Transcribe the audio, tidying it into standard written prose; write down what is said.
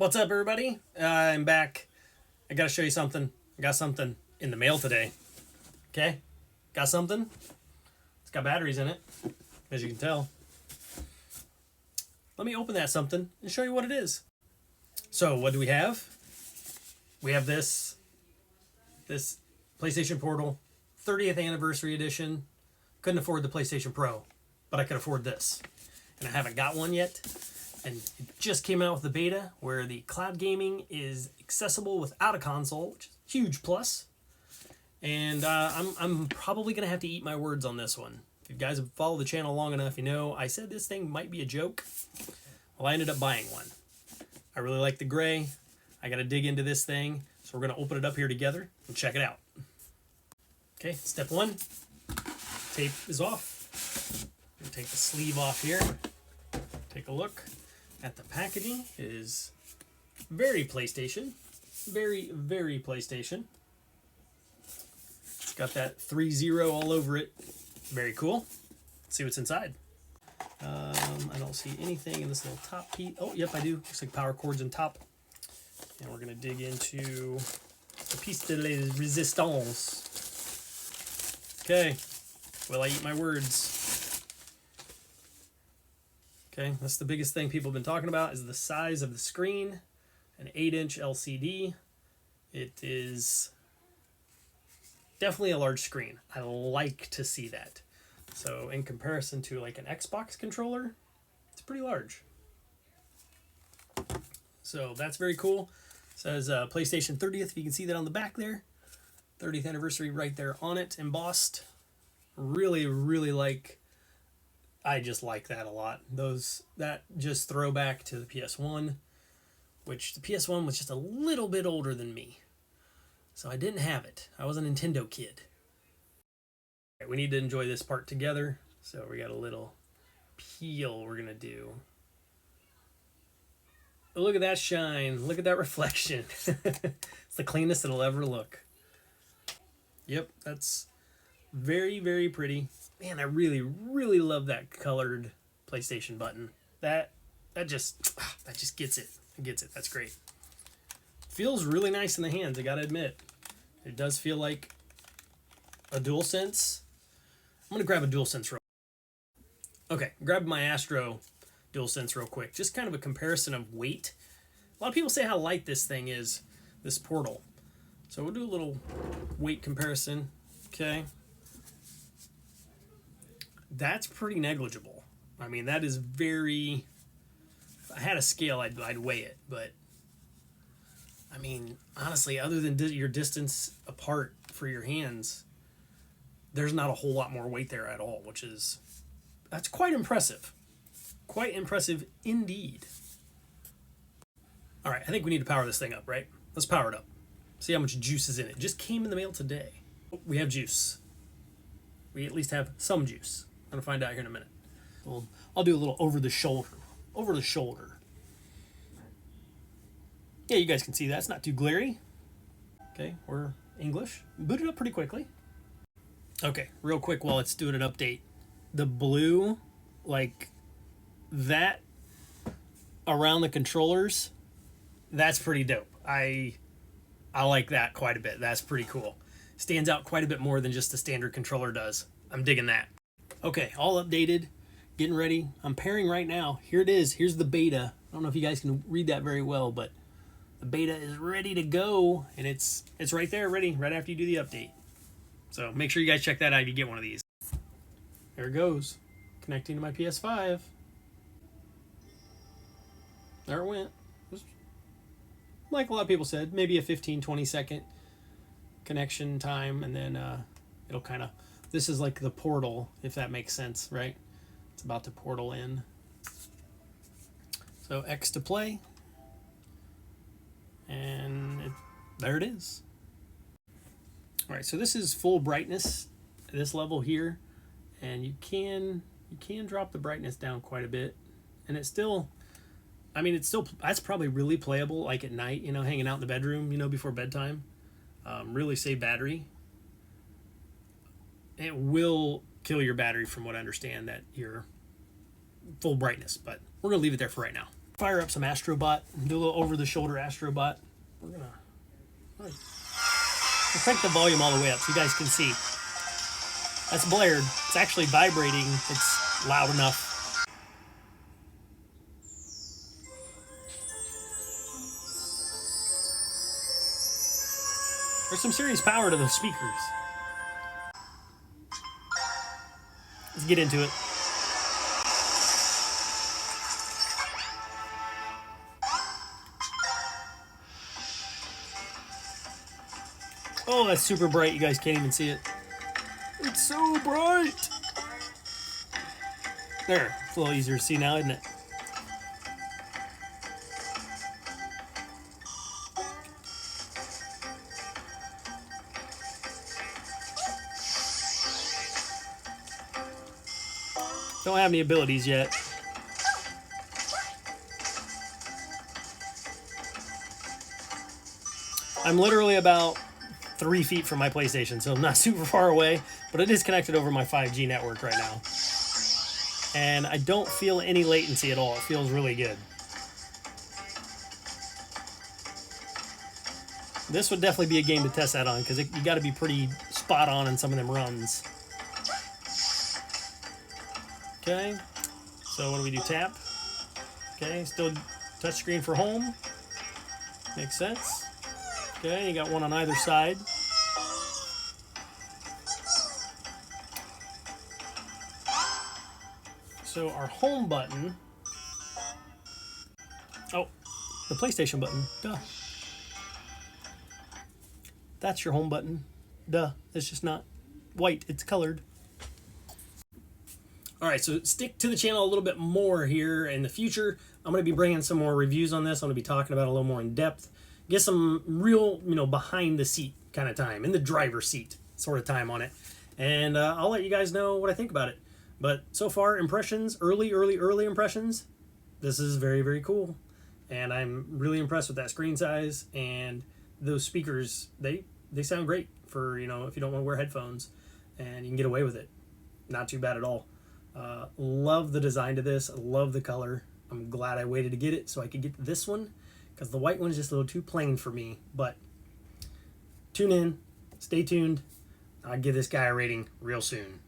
What's up, everybody? I'm back. I gotta show you something. I got something in the mail today. Okay? Got something. It's got batteries in it, as you can tell. Let me open that something and show you what it is. So, what do we have? We have this PlayStation Portal 30th Anniversary Edition. Couldn't afford the PlayStation Pro, but I could afford this. And I haven't got one yet. And it just came out with the beta where the cloud gaming is accessible without a console, which is a huge plus. And I'm probably going to have to eat my words on this one. If you guys have followed the channel long enough, you know I said this thing might be a joke. Well, I ended up buying one. I really like the gray. I got to dig into this thing. So we're going to open it up here together and check it out. Okay, step one. Tape is off. I'm going to take the sleeve off here. Take a look at the packaging. It is very PlayStation. Very, very PlayStation. It's got that 3-0 all over it. Very cool. Let's see what's inside. I don't see anything in this little top piece. Oh, yep, I do. Looks like power cords on top. And we're going to dig into the piece de resistance. Okay. Will I eat my words? Okay, that's the biggest thing people have been talking about is the size of the screen. An 8-inch LCD. It is definitely a large screen. I like to see that. So in comparison to like an Xbox controller, it's pretty large. So that's very cool. It says PlayStation 30th, if you can see that on the back there. 30th anniversary right there on it, embossed. Really, really like... I just like that a lot. That just throwback to the PS1, which the PS1 was just a little bit older than me. So I didn't have it. I was a Nintendo kid. Right, we need to enjoy this part together. So we got a little peel we're going to do. Oh, look at that shine. Look at that reflection. It's the cleanest it'll ever look. Yep, that's very, very pretty. Man, I really, really love that colored PlayStation button. That just gets it. It gets it. That's great. Feels really nice in the hands, I gotta admit. It does feel like a DualSense. I'm gonna grab a DualSense real quick. Okay, grab my Astro DualSense real quick. Just kind of a comparison of weight. A lot of people say how light this thing is, this Portal. So we'll do a little weight comparison. Okay. That's pretty negligible. I mean, that is very... If I had a scale, I'd weigh it. But, I mean, honestly, other than your distance apart for your hands, there's not a whole lot more weight there at all, which is... That's quite impressive. Quite impressive indeed. All right, I think we need to power this thing up, right? Let's power it up. See how much juice is in it. Just came in the mail today. We have juice. We at least have some juice. I'm going to find out here in a minute. I'll do a little over the shoulder. Over the shoulder. Yeah, you guys can see that. It's not too glary. Okay, we're English. Boot it up pretty quickly. Okay, real quick while it's doing an update. The blue, like that around the controllers, that's pretty dope. I like that quite a bit. That's pretty cool. Stands out quite a bit more than just the standard controller does. I'm digging that. Okay, all updated, getting ready. I'm pairing right now. Here it is. Here's the beta. I don't know if you guys can read that very well, but the beta is ready to go, and it's right there, ready, right after you do the update. So make sure you guys check that out if you get one of these. There it goes. Connecting to my PS5. There it went. It was, like a lot of people said, maybe a 15-20 second connection time, and then it'll kind of... This is like the portal, if that makes sense, right? It's about to portal in. So X to play. And there it is. All right, so this is full brightness, this level here. And you can drop the brightness down quite a bit. And it's still, I mean, that's probably really playable, like at night, you know, hanging out in the bedroom, you know, before bedtime. Really save battery. It will kill your battery from what I understand that you're full brightness, but we're going to leave it there for right now. fire up some Astrobot, do a little over-the-shoulder Astrobot. We're gonna crank the volume all the way up so you guys can see. That's blared. It's actually vibrating. It's loud enough. There's some serious power to those speakers. Let's get into it. Oh, that's super bright. You guys can't even see it. It's so bright. There. It's a little easier to see now, isn't it? Don't have any abilities yet. I'm literally about 3 feet from my PlayStation, so I'm not super far away, but it is connected over my 5G network right now. And I don't feel any latency at all. It feels really good. This would definitely be a game to test that on, because you got to be pretty spot on in some of them runs. Okay, so what do we do? Tap. Okay, still touchscreen for home. Makes sense. Okay, you got one on either side. So our home button. Oh, the PlayStation button. Duh. That's your home button. Duh. It's just not white. It's colored. All right, so stick to the channel a little bit more here in the future. I'm going to be bringing some more reviews on this. I'm going to be talking about it a little more in depth. Get some real, behind the seat kind of time, in the driver's seat sort of time on it. And I'll let you guys know what I think about it. But so far, impressions, early impressions, this is very, very cool. And I'm really impressed with that screen size. And those speakers, they sound great for, if you don't want to wear headphones. And you can get away with it. Not too bad at all. Love the design to this. Love the color. I'm glad I waited to get it so I could get this one, because the white one is just a little too plain for me. But tune in, stay tuned. I'll give this guy a rating real soon.